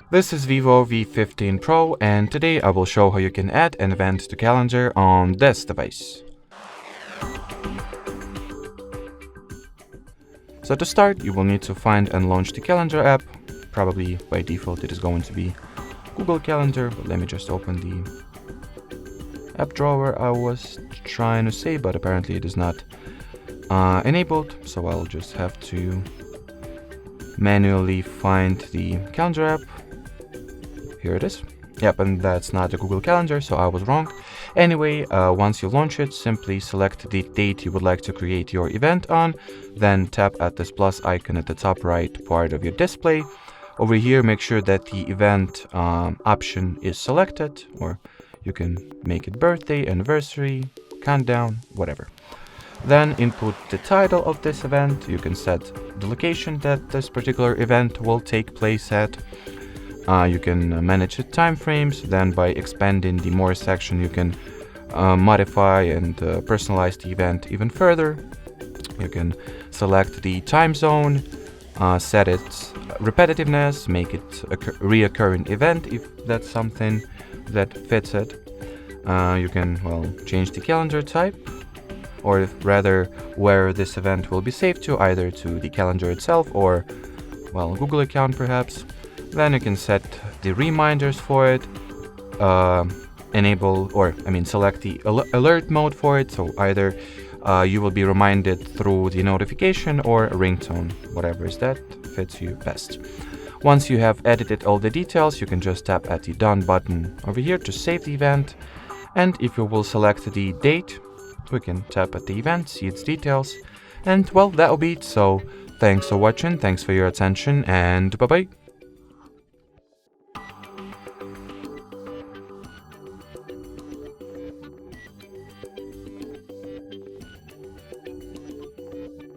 This is VIVO V15 PRO, and today I will show how you can add an event to calendar on this device. So to start, you will need to find and launch the calendar app. Probably by default it is going to be Google Calendar, but let me just open the app drawer I was trying to say, but apparently it is not enabled, so I'll just have to manually find the calendar app. Here it is. Yep, and that's not the Google Calendar, so I was wrong. Anyway, once you launch it, simply select the date you would like to create your event on, then tap at this plus icon at the top right part of your display. Over here, make sure that the event option is selected, or you can make it birthday, anniversary, countdown, whatever. Then input the title of this event. You can set the location that this particular event will take place at. You can manage the time frames. Then by expanding the more section, you can modify and personalize the event even further. You can select the time zone, set its repetitiveness, make it a reoccurring event if that's something that fits it. You can, change the calendar type, or rather where this event will be saved to, either to the calendar itself or, Google account perhaps. Then you can set the reminders for it, select the alert mode for it, so either you will be reminded through the notification or a ringtone, whatever is that fits you best. Once you have edited all the details, you can just tap at the done button over here to save the event, and if you will select the date, we can tap at the event, see its details, and that'll be it. So thanks for watching, thanks for your attention, and bye bye.